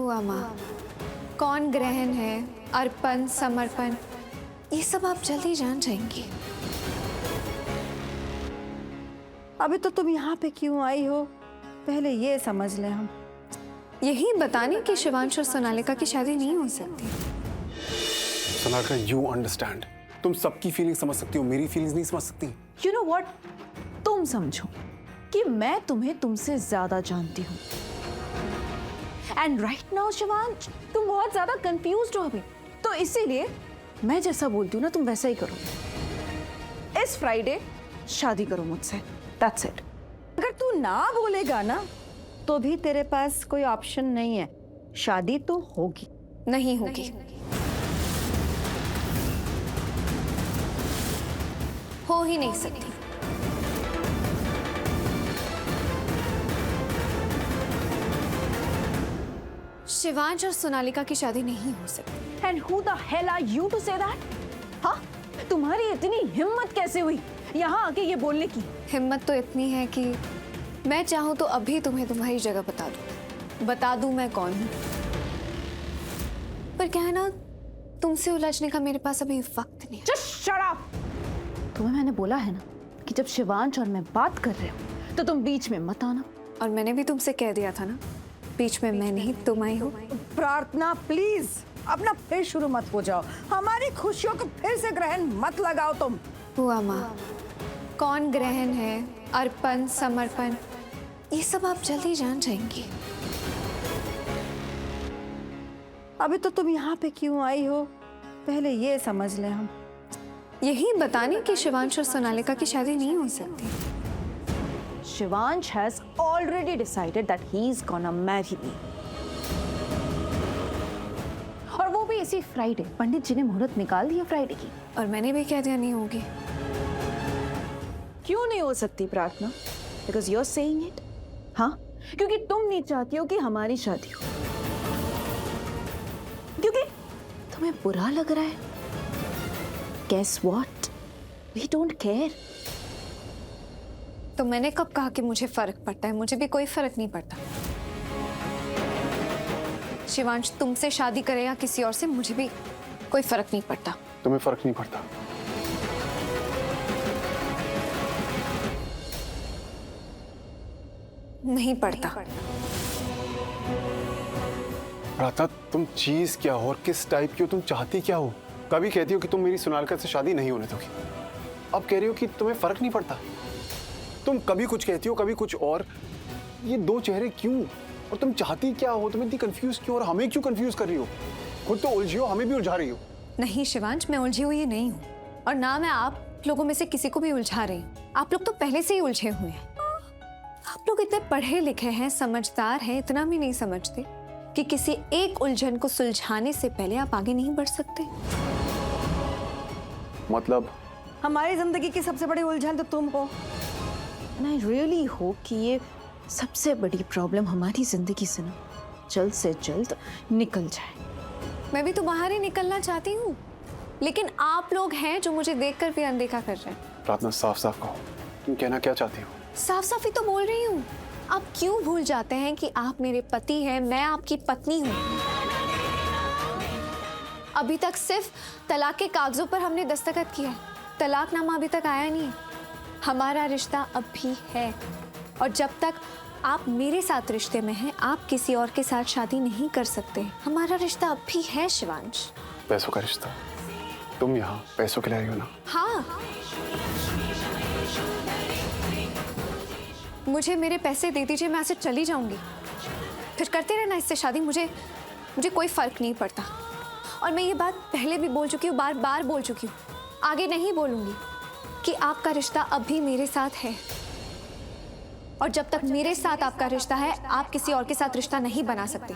हुआ माँ, कौन ग्रहण है, अर्पण, समर्पण, ये सब आप जल्दी जान जाएंगी। अभी तो तुम यहाँ पे क्यों आई हो, पहले ये समझ लें हम। यही बताने कि शिवांश और सोनालिका की शादी नहीं हो सकती। सोनालिका, यू अंडरस्टैंड, तुम सबकी फीलिंग समझ सकती हो, मेरी फीलिंग्स नहीं समझ सकती। यू नो व्हाट, तुम समझो कि मैं तुम्हें तुमसे ज्यादा जानती हूँ। एंड राइट नाउ शिवांश, तुम बहुत ज्यादा कंफ्यूज्ड हो अभी, तो इसीलिए मैं जैसा बोलती हूँ ना तुम वैसा ही करो। इस फ्राइडे शादी करो मुझसे, दैट्स इट। अगर तू ना बोलेगा ना तो भी तेरे पास कोई ऑप्शन नहीं है, शादी तो होगी। नहीं होगी, हो ही नहीं सकती। शिवांश और सोनालिका की शादी नहीं हो सकती। And who the hell are you to say that? हाँ, तुम्हारी इतनी हिम्मत कैसे हुई यहाँ आके ये बोलने की? हिम्मत तो इतनी है कि मैं चाहूं तो अभी तुम्हें तुम्हारी जगह बता दूं मैं कौन हूं। पर क्या है ना, तुमसे उलझने का मेरे पास अभी वक्त नहीं। Just shut up! तुम्हें मैंने बोला है ना कि जब शिवांश और मैं बात कर रहे हो तो तुम बीच में मत आना। और मैंने भी तुमसे कह दिया था ना, बीच में मैं नहीं तुम आई हो। प्रार्थना प्लीज अपना फिर शुरू मत हो जाओ, हमारी खुशियों को फिर से ग्रहण मत लगाओ तुम। हुआ माँ, कौन ग्रहण है, अर्पण, समर्पण, ये सब आप जल्दी जान जाएंगी। अभी तो तुम यहाँ पे क्यों आई हो, पहले ये समझ लें हम। यही बताने कि शिवांश और सोनालिका की शादी नहीं हो सकती। Shivansh has already decided that he's gonna marry me. और वो भी इसी फ्राइडे। पंडित जी ने मुहूर्त निकाल दिया फ्राइडे की। और मैंने भी कह दिया नहीं होगी। क्यों नहीं हो सकती प्रार्थना? Because you're saying it? हाँ, क्योंकि तुम नहीं चाहती हो कि हमारी शादी हो, क्योंकि तुम्हें बुरा लग रहा है। Guess what? We don't care. तो मैंने कब कहा कि मुझे फर्क पड़ता है? मुझे भी कोई फर्क नहीं पड़ता। शिवांश तुमसे शादी करे या किसी और से, मुझे भी कोई फर्क नहीं पड़ता। तुम्हें फर्क नहीं पड़ता? नहीं पड़ता। प्रार्थना, तुम चीज क्या हो और किस टाइप की हो, तुम चाहती क्या हो? कभी कहती हो कि तुम मेरी सोनालिका से शादी नहीं होने दोगी, अब कह रही हो कि तुम्हें फर्क नहीं पड़ता। तुम कभी कुछ कहती हो कभी कुछ और, ये दो चेहरे क्यों? और तुम चाहती क्या हो? तुम इतनी कंफ्यूज क्यों और हमें क्यों कंफ्यूज कर रही हो? खुद तो उलझी हो, हमें भी उलझा रही हो। नहीं शिवांश, मैं उलझी हुई नहीं हूँ और ना मैं आप लोगों में से किसी को भी उलझा रही हूँ। आप लोग तो पहले से ही उलझे हुए हैं। आप लोग इतने पढ़े लिखे हैं, समझदार हैं, इतना भी नहीं समझते कि किसी एक उलझन को सुलझाने से पहले आप आगे नहीं बढ़ सकते। मतलब हमारी जिंदगी की सबसे बड़ी उलझन तो तुम हो। And I really hope कि ये सबसे बड़ी प्रॉब्लम हमारी जिंदगी से ना जल्द से जल्द निकल जाए। मैं भी तो बाहर ही निकलना चाहती हूँ, लेकिन आप लोग हैं जो मुझे देखकर भी अनदेखा कर रहे हैं। प्रार्थना, साफ साफ कहो, तुम कहना क्या चाहती हो? साफ साफ ही तो बोल रही हूँ। आप क्यों भूल जाते हैं कि आप मेरे पति हैं, मैं आपकी पत्नी हूँ। अभी तक सिर्फ तलाक के कागजों पर हमने दस्तखत किया है, तलाकनामा अभी तक आया नहीं है। हमारा रिश्ता अब भी है और जब तक आप मेरे साथ रिश्ते में हैं, आप किसी और के साथ शादी नहीं कर सकते। हमारा रिश्ता अब भी है शिवांश। पैसों का रिश्ता? तुम यहाँ पैसों के लिए आई हो ना? हाँ, मुझे मेरे पैसे दे दीजिए, मैं ऐसे चली जाऊंगी। फिर करते रहना इससे शादी, मुझे कोई फर्क नहीं पड़ता। और मैं ये बात पहले भी बोल चुकी हूँ, बार बार बोल चुकी हूँ, आगे नहीं बोलूंगी कि आपका रिश्ता अब भी मेरे साथ है। और जब तक मेरे साथ आपका रिश्ता है, आप किसी और के साथ रिश्ता नहीं बना सकते।